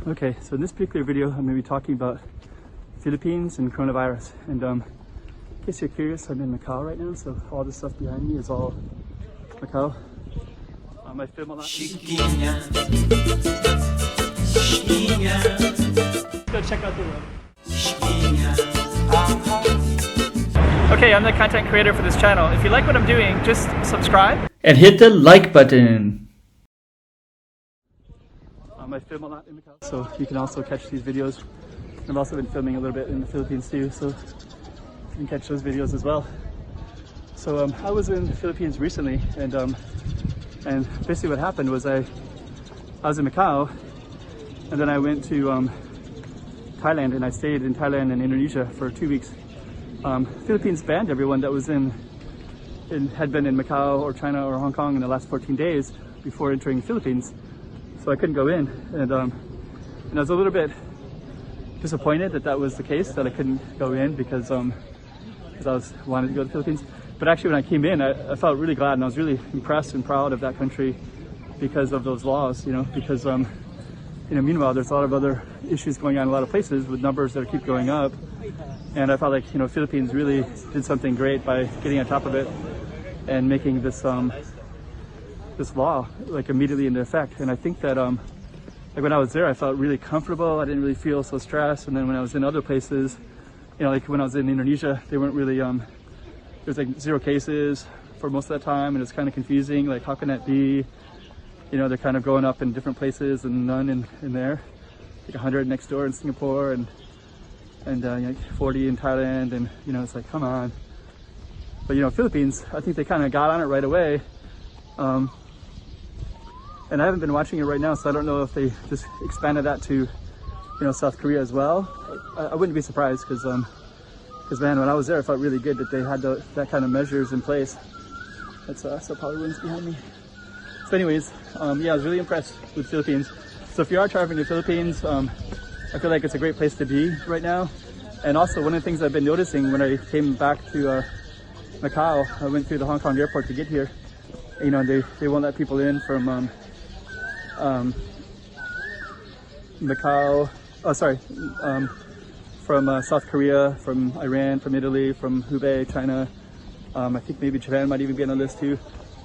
Okay, so in this particular video, I'm going to be talking about Philippines and coronavirus. And in case you're curious, I'm in Macau right now, so all this stuff behind me is all Macau. I film a lot. Go check out the road. Okay, I'm the content creator for this channel. If you like what I'm doing, just subscribe and hit the like button. I film a lot in Macau, so you can also catch these videos. I've also been filming a little bit in the Philippines too, so you can catch those videos as well. So I was in the Philippines recently, and basically what happened was I was in Macau, and then I went to Thailand, and I stayed in Thailand and Indonesia for 2 weeks. Philippines banned everyone that was had been in Macau or China or Hong Kong in the last 14 days before entering the Philippines. So I couldn't go in, and I was a little bit disappointed that was the case, that I couldn't go in because I wanted to go to the Philippines. But actually when I came in, I felt really glad, and I was really impressed and proud of that country because of those laws, because meanwhile there's a lot of other issues going on in a lot of places with numbers that keep going up, and I felt like Philippines really did something great by getting on top of it and making this law like immediately into effect. And I think that like when I was there, I felt really comfortable. I didn't really feel so stressed. And then when I was in other places, like when I was in Indonesia, they weren't really there's like 0 cases for most of that time, and it's kind of confusing, like how can that be? They're kind of going up in different places and none in there, like 100 next door in Singapore and 40 in Thailand, and it's like, come on. But Philippines, I think they kind of got on it right away. And I haven't been watching it right now, so I don't know if they just expanded that to, South Korea as well. I wouldn't be surprised, because man, when I was there, I felt really good that they had that kind of measures in place. That's probably wind's behind me. So anyways, yeah, I was really impressed with Philippines. So if you are traveling to the Philippines, I feel like it's a great place to be right now. And also one of the things I've been noticing when I came back to Macau, I went through the Hong Kong airport to get here. They won't let people in from Macau, from South Korea, from Iran, from Italy, from Hubei, China. I think maybe Japan might even be on the list too.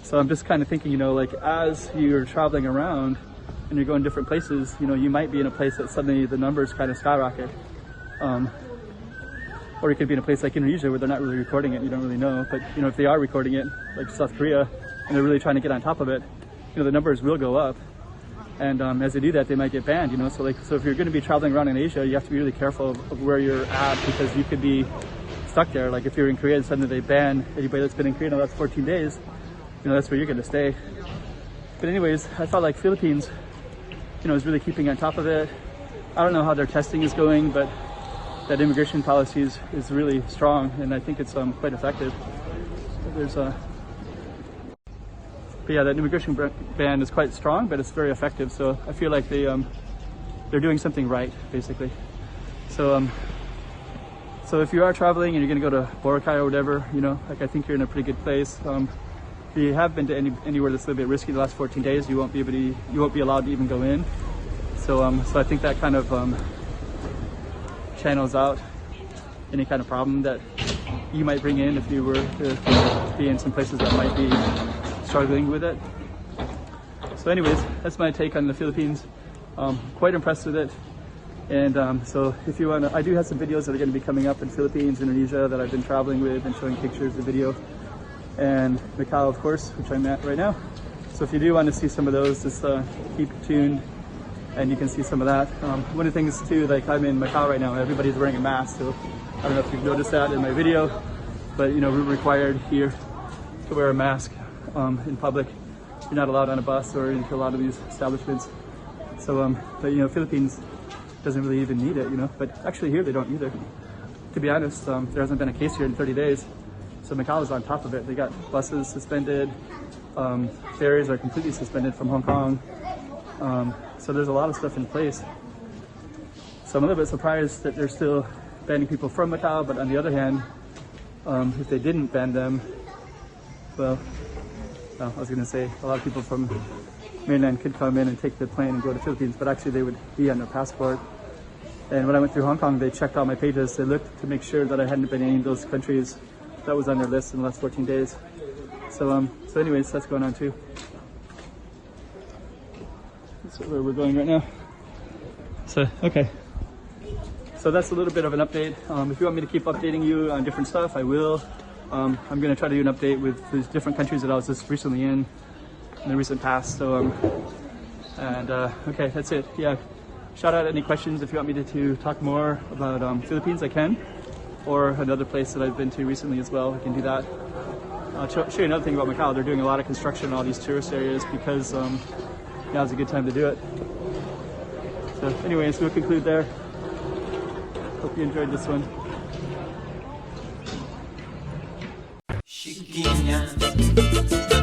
So I'm just kind of thinking, like as you're traveling around and you're going different places, you might be in a place that suddenly the numbers kind of skyrocket. Or you could be in a place like Indonesia where they're not really recording it, you don't really know. But if they are recording it, like South Korea, and they're really trying to get on top of it, the numbers will go up. And as they do that, they might get banned, so if you're going to be traveling around in Asia, you have to be really careful of where you're at, because you could be stuck there. Like if you're in Korea and suddenly they ban anybody that's been in Korea in the last 14 days, that's where you're going to stay. But anyways, I felt like Philippines, is really keeping on top of it. I don't know how their testing is going, but that immigration policy is really strong, and I think it's quite effective. But yeah, that immigration ban is quite strong, but it's very effective. So I feel like they're doing something right, basically. So so if you are traveling and you're going to go to Boracay or whatever, I think you're in a pretty good place. If you have been to anywhere that's a little bit risky the last 14 days, you won't be allowed to even go in. So so I think that kind of channels out any kind of problem that you might bring in if you were to be in some places that might be struggling with it. So anyways, that's my take on the Philippines. Quite impressed with it. And so if you want to, I do have some videos that are going to be coming up in Philippines, Indonesia, that I've been traveling with and showing pictures and video. And Macau, of course, which I'm at right now. So if you do want to see some of those, just keep tuned and you can see some of that. One of the things too, like I'm in Macau right now, everybody's wearing a mask. So I don't know if you've noticed that in my video, but we're required here to wear a mask in public. You're not allowed on a bus or into a lot of these establishments. So but Philippines doesn't really even need it, but actually here they don't either. To be honest, there hasn't been a case here in 30 days. So Macau is on top of it. They got buses suspended, ferries are completely suspended from Hong Kong. So there's a lot of stuff in place. So I'm a little bit surprised that they're still banning people from Macau, but on the other hand, if they didn't ban them, well, I was going to say a lot of people from mainland could come in and take the plane and go to Philippines, but actually they would be on their passport. And when I went through Hong Kong, they checked all my pages. They looked to make sure that I hadn't been in any of those countries that was on their list in the last 14 days. So anyways, that's going on too. That's where we're going right now. So, okay. So that's a little bit of an update. If you want me to keep updating you on different stuff, I will. I'm going to try to do an update with the different countries that I was just recently in the recent past. So, okay, that's it. Yeah, shout out any questions if you want me to talk more about Philippines, I can. Or another place that I've been to recently as well, I can do that. I'll show you another thing about Macau. They're doing a lot of construction in all these tourist areas because now's a good time to do it. So anyways, we'll conclude there. Hope you enjoyed this one. Chiquinha